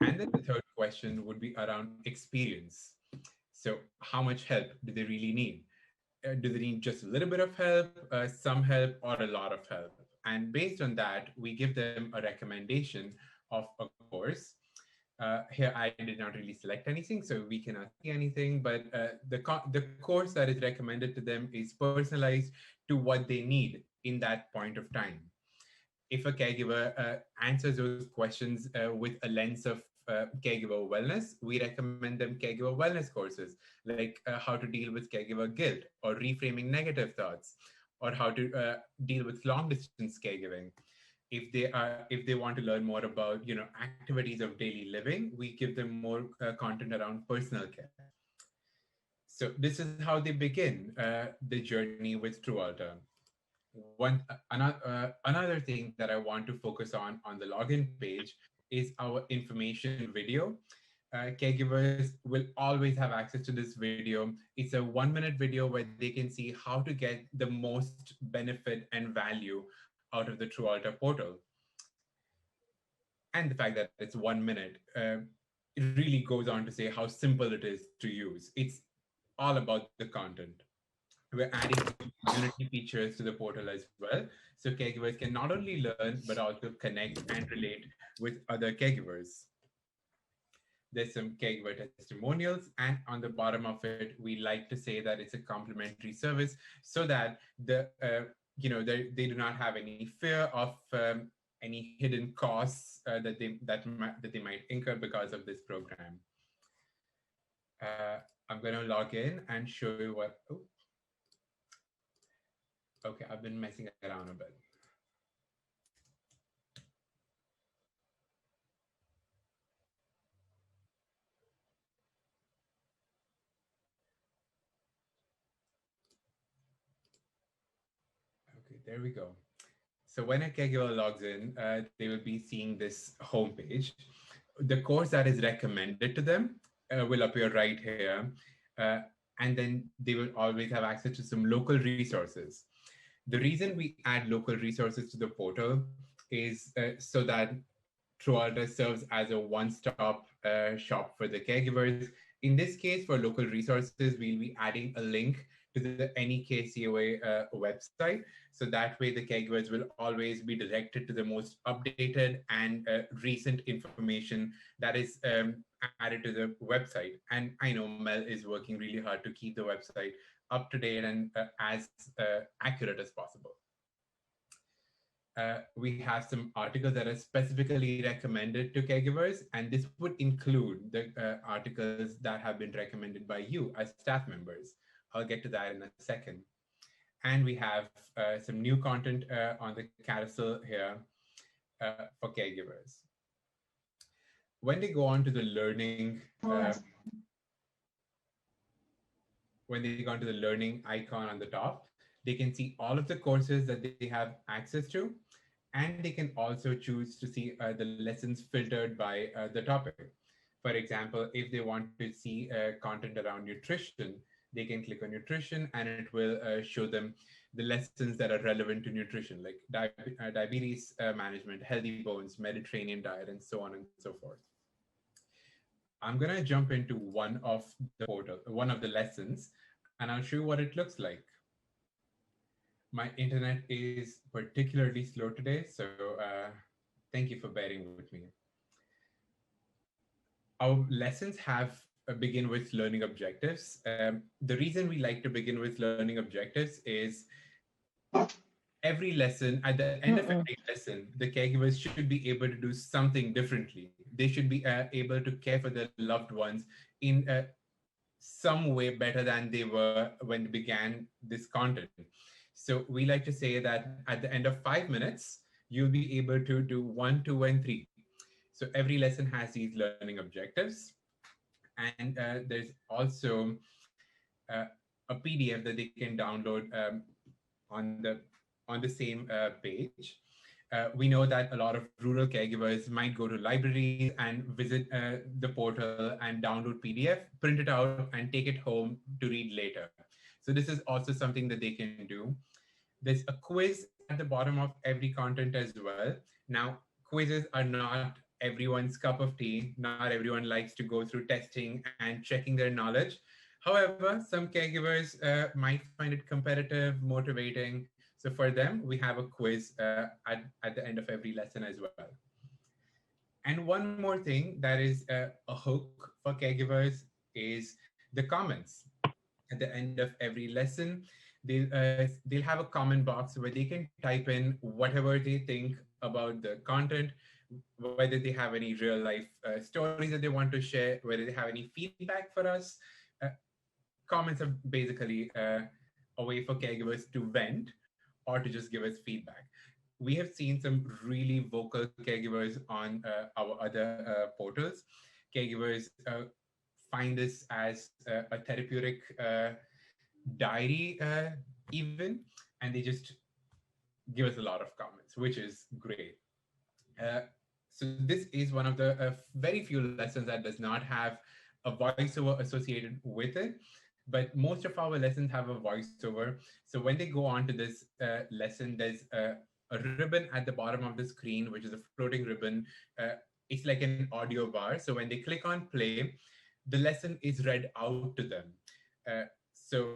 And then the third question would be around experience. So how much help do they really need? Do they need just a little bit of help, some help, or a lot of help? And based on that, we give them a recommendation of a course. Here, I did not really select anything, so we cannot see anything, but the course that is recommended to them is personalized to what they need in that point of time. If a caregiver answers those questions with a lens of caregiver wellness, we recommend them caregiver wellness courses, like how to deal with caregiver guilt or reframing negative thoughts, or how to deal with long distance caregiving. If they want to learn more about, you know, activities of daily living, we give them more content around personal care. So this is how they begin the journey with Truanca. Another thing that I want to focus on the login page is our information video. Caregivers will always have access to this video. It's a 1-minute video where they can see how to get the most benefit and value out of the Truanca portal. And the fact that it's 1 minute, it really goes on to say how simple it is to use. It's all about the content. We're adding community features to the portal as well, so caregivers can not only learn, but also connect and relate with other caregivers. There's some caregiver testimonials, and on the bottom of it, we like to say that it's a complimentary service so that the they do not have any fear of any hidden costs that they might incur because of this program. I'm going to log in and show you what. Oh, okay, I've been messing around a bit. Okay, there we go. So when a caregiver logs in, they will be seeing this homepage. The course that is recommended to them will appear right here. And then they will always have access to some local resources. The reason we add local resources to the portal is so that Truanca serves as a one-stop shop for the caregivers. In this case, for local resources, we'll be adding a link to the NEK COA website. So that way the caregivers will always be directed to the most updated and recent information that is added to the website. And I know Mel is working really hard to keep the website up to date and as accurate as possible. We have some articles that are specifically recommended to caregivers, and this would include the articles that have been recommended by you as staff members. I'll get to that in a second. And we have some new content on the carousel here for caregivers. When they go on to the learning, icon on the top, they can see all of the courses that they have access to, and they can also choose to see the lessons filtered by the topic. For example, if they want to see content around nutrition, they can click on nutrition and it will show them the lessons that are relevant to nutrition, like diabetes management, healthy bones, Mediterranean diet, and so on and so forth. I'm going to jump into one of the lessons, and I'll show you what it looks like. My internet is particularly slow today, so thank you for bearing with me. Our lessons have begin with learning objectives. The reason we like to begin with learning objectives is every lesson, at the end of every lesson, the caregivers should be able to do something differently. They should be able to care for their loved ones in some way better than they were when they began this content. So we like to say that at the end of 5 minutes, you'll be able to do 1, 2, and 3. So every lesson has these learning objectives. And there's also uh, a PDF that they can download on the same page. We know that a lot of rural caregivers might go to libraries and visit the portal and download PDF, print it out, and take it home to read later. So this is also something that they can do. There's a quiz at the bottom of every content as well. Now, quizzes are not everyone's cup of tea. Not everyone likes to go through testing and checking their knowledge. However, some caregivers might find it competitive, motivating. So for them, we have a quiz at the end of every lesson as well. And one more thing that is a hook for caregivers is the comments. At the end of every lesson, they'll have a comment box where they can type in whatever they think about the content, whether they have any real life stories that they want to share, whether they have any feedback for us. Comments are basically a way for caregivers to vent or to just give us feedback. We have seen some really vocal caregivers on our other portals. Caregivers find this as a therapeutic diary even, and they just give us a lot of comments, which is great. So this is one of the very few lessons that does not have a voiceover associated with it, but most of our lessons have a voiceover. So when they go on to this lesson, there's a ribbon at the bottom of the screen, which is a floating ribbon. It's like an audio bar. So when they click on play, the lesson is read out to them. So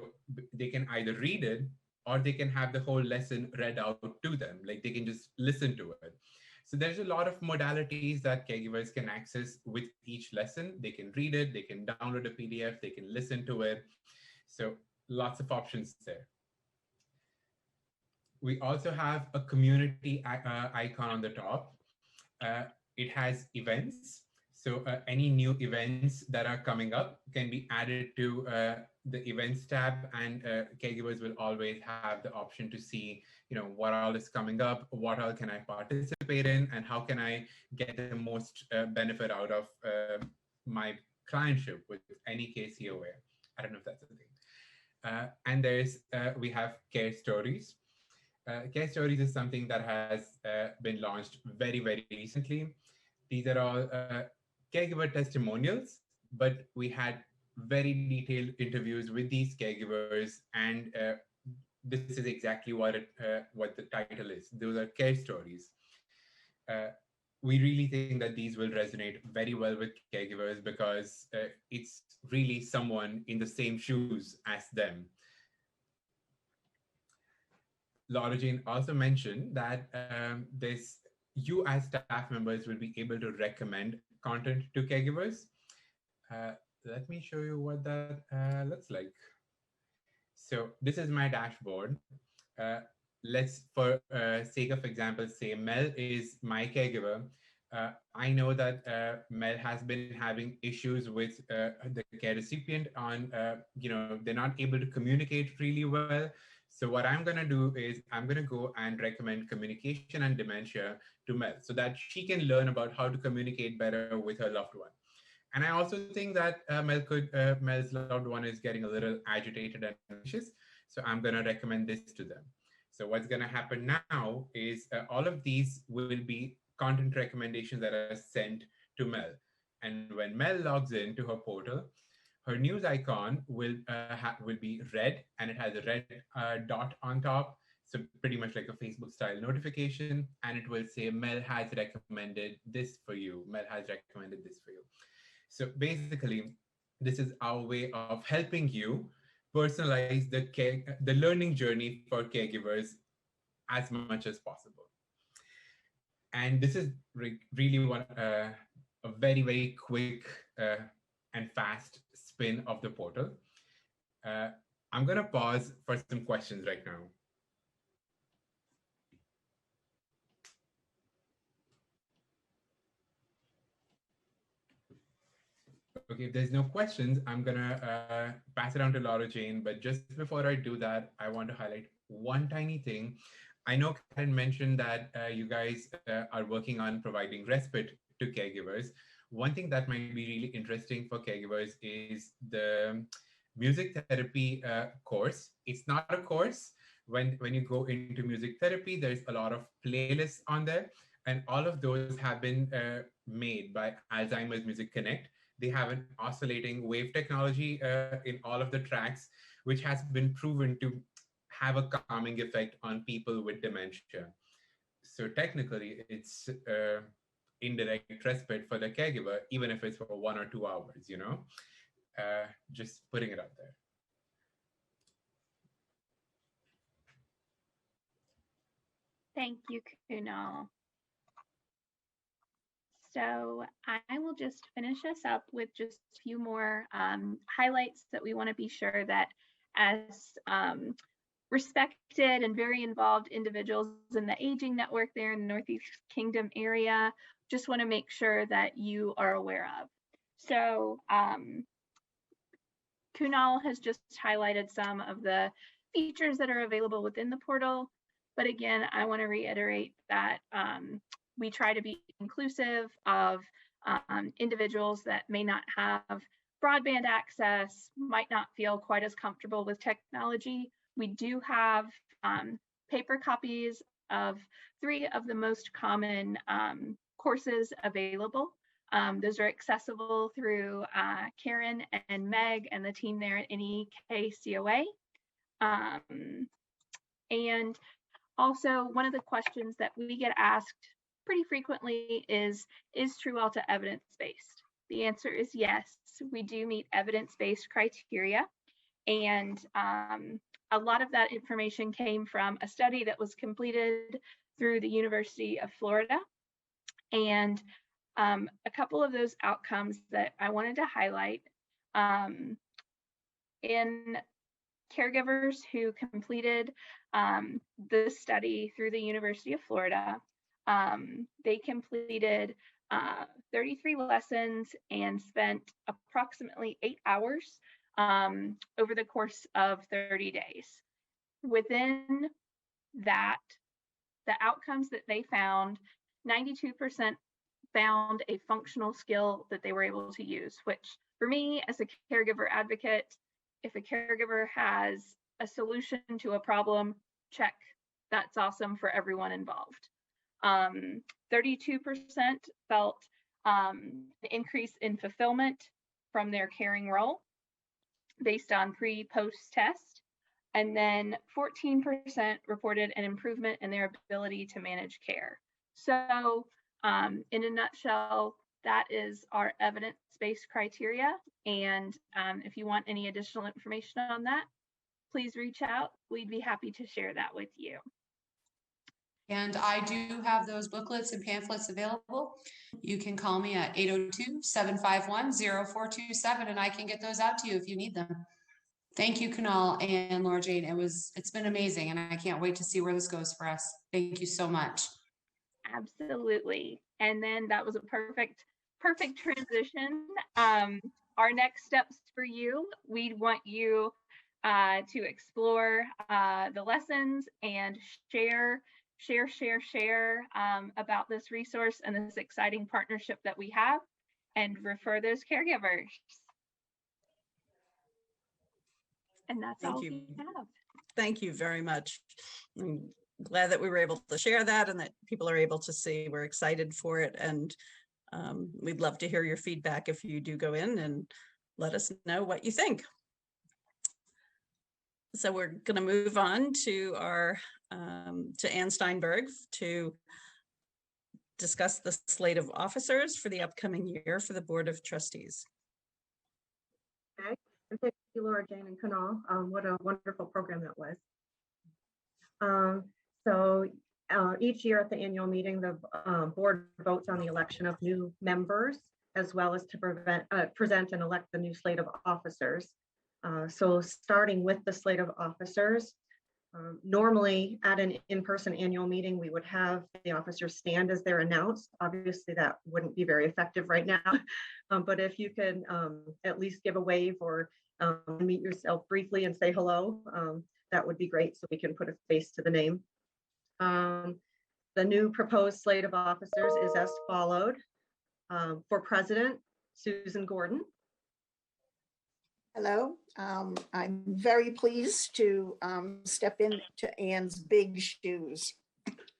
they can either read it or they can have the whole lesson read out to them. Like they can just listen to it. So there's a lot of modalities that caregivers can access with each lesson. They can read it, they can download a PDF, they can listen to it. So lots of options there. We also have a community icon on the top. It has events. So any new events that are coming up can be added to the events tab, and caregivers will always have the option to see, what all is coming up, what all can I participate in, and how can I get the most benefit out of my clientship with any COA. I don't know if that's a thing. And we have care stories. Care stories is something that has been launched very, very recently. These are all caregiver testimonials, but we had very detailed interviews with these caregivers, and this is exactly what the title is. Those are care stories. We really think that these will resonate very well with caregivers because it's really someone in the same shoes as them. Laura Jane also mentioned that you as staff members will be able to recommend content to caregivers. Let me show you what that looks like. So this is my dashboard. Let's, for sake of example, say Mel is my caregiver. I know that Mel has been having issues with the care recipient on, they're not able to communicate really well. So what I'm going to do is I'm going to go and recommend communication and dementia to Mel so that she can learn about how to communicate better with her loved one. And I also think that Mel's loved one is getting a little agitated and anxious. So I'm going to recommend this to them. So what's going to happen now is all of these will be content recommendations that are sent to Mel. And when Mel logs into her portal, her news icon will be red, and it has a red dot on top. So pretty much like a Facebook style notification. And it will say, Mel has recommended this for you. Mel has recommended this for you. So basically, this is our way of helping you personalize the learning journey for caregivers as much as possible. And this is really a very, very quick and fast spin of the portal. I'm going to pause for some questions right now. Okay, if there's no questions, I'm gonna pass it on to Laura Jane. But just before I do that, I want to highlight one tiny thing. I know Karen mentioned that you guys are working on providing respite to caregivers. One thing that might be really interesting for caregivers is the music therapy course. It's not a course. When you go into music therapy, there's a lot of playlists on there, and all of those have been made by Alzheimer's Music Connect. They have an oscillating wave technology in all of the tracks, which has been proven to have a calming effect on people with dementia. So technically, it's indirect respite for the caregiver, even if it's for 1 or 2 hours, you know? Just putting it out there. Thank you, Kunal. So I will just finish us up with just a few more highlights that we want to be sure that as respected and very involved individuals in the aging network there in the Northeast Kingdom area, just want to make sure that you are aware of. So Kunal has just highlighted some of the features that are available within the portal. But again, I want to reiterate that we try to be inclusive of individuals that may not have broadband access, might not feel quite as comfortable with technology. We do have paper copies of 3 of the most common courses available. Those are accessible through Karen and Meg and the team there at NEK COA. And also, one of the questions that we get asked pretty frequently is Truanca evidence-based? The answer is yes, we do meet evidence-based criteria. And a lot of that information came from a study that was completed through the University of Florida. And a couple of those outcomes that I wanted to highlight in caregivers who completed the study through the University of Florida, they completed 33 lessons and spent approximately 8 hours over the course of 30 days. Within that, the outcomes that they found, 92% found a functional skill that they were able to use, which for me as a caregiver advocate, if a caregiver has a solution to a problem, check. That's awesome for everyone involved. 32% felt an increase in fulfillment from their caring role based on pre-post test. And then 14% reported an improvement in their ability to manage care. So in a nutshell, that is our evidence-based criteria. And if you want any additional information on that, please reach out. We'd be happy to share that with you. And I do have those booklets and pamphlets available. You can call me at 802-751-0427 and I can get those out to you if you need them. Thank you, Kunal and Laura Jane. It's been amazing and I can't wait to see where this goes for us. Thank you so much. Absolutely. And then that was a perfect transition. Our next steps for you, we want you to explore the lessons and share about this resource and this exciting partnership that we have, and refer those caregivers. And that's all we have. Thank you very much. I'm glad that we were able to share that and that people are able to see. We're excited for it, and we'd love to hear your feedback if you do go in and let us know what you think. So we're going to move on to our to Ann Steinberg to discuss the slate of officers for the upcoming year for the Board of Trustees. Okay. And thank you, Laura, Jane, and Kunal. What a wonderful program that was. Each year at the annual meeting, the board votes on the election of new members, as well as to present and elect the new slate of officers. So starting with the slate of officers, normally at an in-person annual meeting, we would have the officers stand as they're announced. Obviously, that wouldn't be very effective right now, but if you can at least give a wave or meet yourself briefly and say hello, that would be great, so we can put a face to the name. The new proposed slate of officers is as followed. For president, Susan Gordon. Hello, I'm very pleased to step into Ann's big shoes.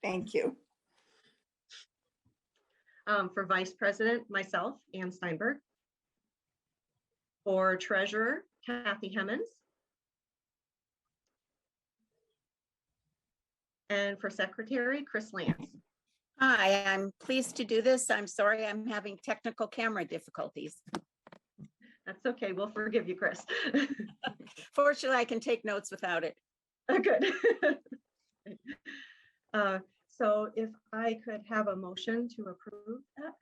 Thank you. For vice president, myself, Ann Steinberg. For treasurer, Kathy Hemmons. And for secretary, Chris Lance. Hi, I'm pleased to do this. I'm sorry I'm having technical camera difficulties. That's okay. We'll forgive you, Chris. Fortunately, I can take notes without it. Good. So if I could have a motion to approve that.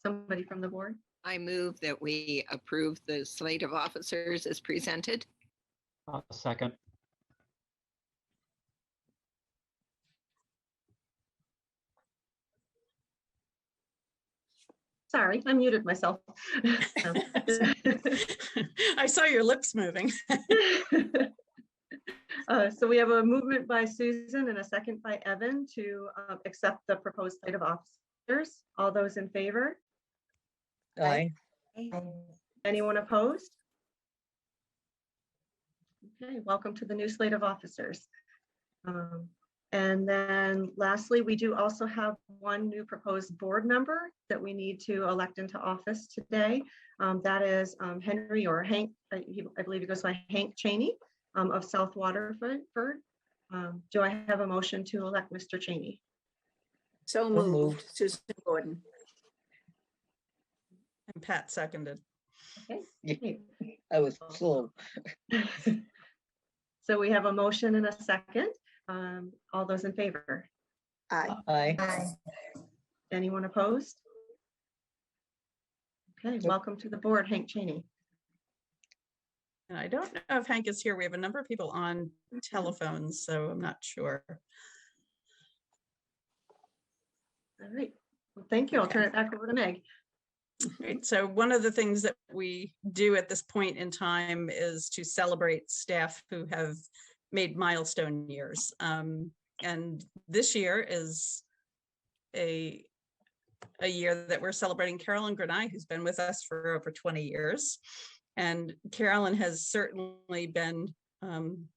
Somebody from the board? I move that we approve the slate of officers as presented. Second. Sorry, I muted myself. I saw your lips moving. So we have a movement by Susan and a second by Evan to accept the proposed slate of officers. All those in favor? Aye. Anyone opposed? Okay, welcome to the new slate of officers. And then lastly, we do also have one new proposed board member that we need to elect into office today. That is Henry or Hank, I believe he goes by Hank Cheney of South Waterford. Do I have a motion to elect Mr. Cheney? So moved. Susan Gordon. And Pat seconded. Okay. I was slow. So we have a motion and a second. All those in favor? Aye. Aye. Anyone opposed? Okay, welcome to the board, Hank Cheney. And I don't know if Hank is here. We have a number of people on telephones, so I'm not sure. All right, well, thank you. I'll turn it back over to Meg. Right. So one of the things that we do at this point in time is to celebrate staff who have made milestone years. And this year is a year that we're celebrating Carolyn Granai, who's been with us for over 20 years. And Carolyn has certainly been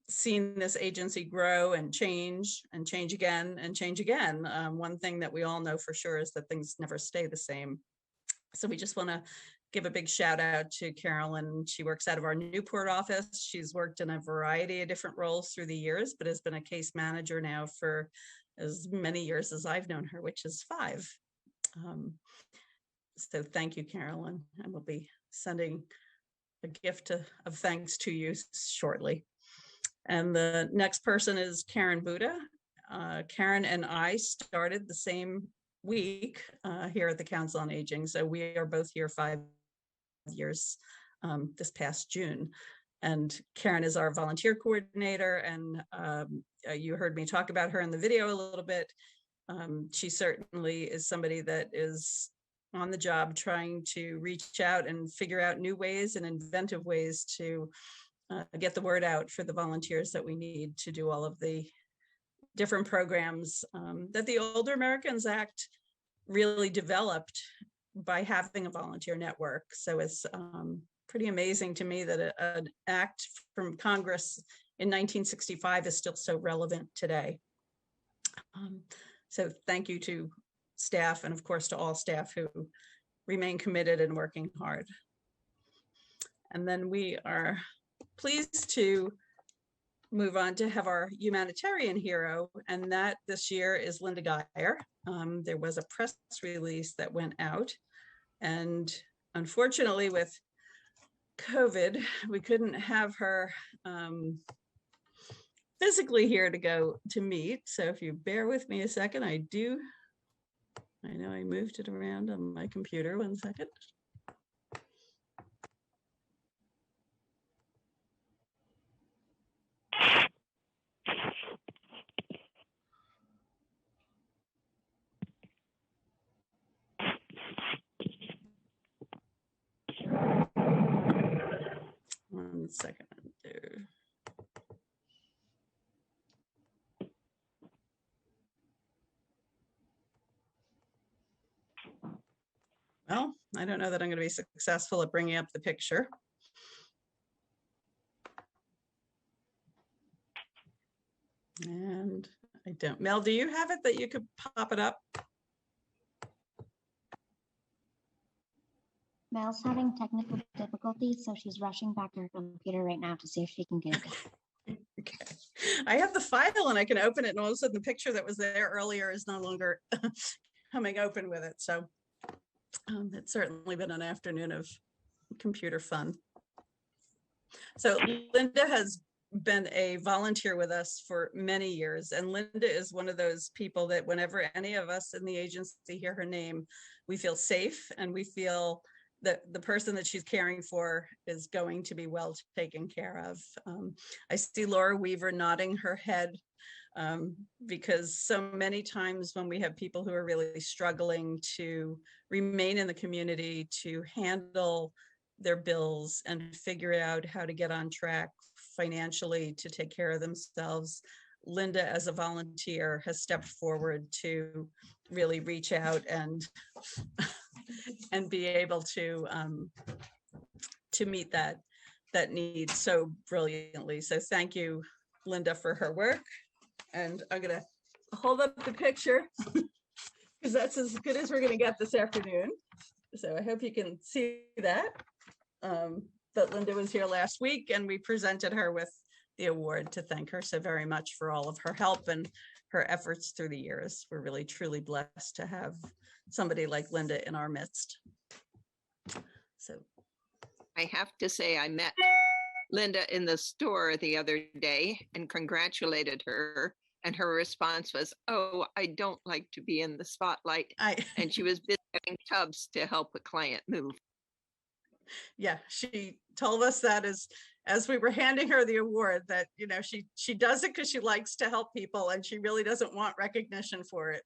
seen this agency grow and change again and change again. One thing that we all know for sure is that things never stay the same. So we just want to give a big shout out to Carolyn. She works out of our Newport office. She's worked in a variety of different roles through the years, but has been a case manager now for as many years as I've known her, which is 5. So thank you, Carolyn. And we'll be sending a gift of thanks to you shortly. And the next person is Karen Buddha. Karen and I started the same week here at the Council on Aging. So we are both here 5 years this past June. And Karen is our volunteer coordinator. And you heard me talk about her in the video a little bit. She certainly is somebody that is on the job trying to reach out and figure out new ways and inventive ways to get the word out for the volunteers that we need to do all of the different programs that the Older Americans Act really developed by having a volunteer network. So it's pretty amazing to me that an act from Congress in 1965 is still so relevant today. So thank you to staff and of course to all staff who remain committed and working hard. And then we are pleased to move on to have our humanitarian hero, and that this year is Linda Geyer. There was a press release that went out, and unfortunately with COVID, we couldn't have her physically here to meet. So if you bear with me a second, I know I moved it around on my computer. 1 second. One second there. Well, I don't know that I'm going to be successful at bringing up the picture. And I don't. Mel, do you have it that you could pop it up? Mel's having technical difficulties, so she's rushing back to her computer right now to see if she can get it. Okay. I have the file and I can open it, and all of a sudden the picture that was there earlier is no longer coming open with it. So it's certainly been an afternoon of computer fun. So Linda has been a volunteer with us for many years, and Linda is one of those people that whenever any of us in the agency hear her name, we feel safe and we feel that the person that she's caring for is going to be well taken care of. I see Laura Weaver nodding her head because so many times when we have people who are really struggling to remain in the community, to handle their bills and figure out how to get on track financially to take care of themselves, Linda, as a volunteer, has stepped forward to really reach out and be able to meet that need so brilliantly. So thank you, Linda, for her work. And I'm gonna hold up the picture because that's as good as we're gonna get this afternoon. So I hope you can see that. That Linda was here last week and we presented her with the award to thank her so very much for all of her help and her efforts through the years. We're really truly blessed to have somebody like Linda in our midst. So I have to say, I met Linda in the store the other day and congratulated her. And her response was, "Oh, I don't like to be in the spotlight." And she was busy getting tubs to help a client move. Yeah, she told us that as we were handing her the award, that, you know, she does it because she likes to help people and she really doesn't want recognition for it.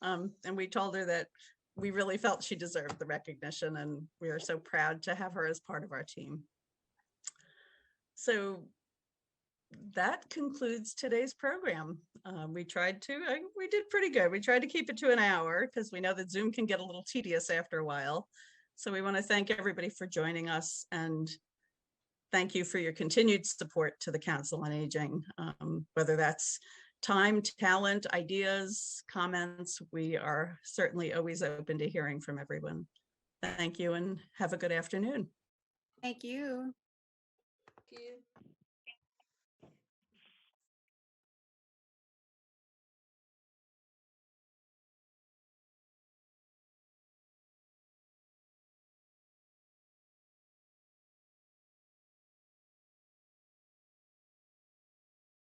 And we told her that we really felt she deserved the recognition, and we are so proud to have her as part of our team. So that concludes today's program. We did pretty good. We tried to keep it to an hour because we know that Zoom can get a little tedious after a while. So we want to thank everybody for joining us, and thank you for your continued support to the Council on Aging, whether that's time, talent, ideas, comments. We are certainly always open to hearing from everyone. Thank you and have a good afternoon. Thank you.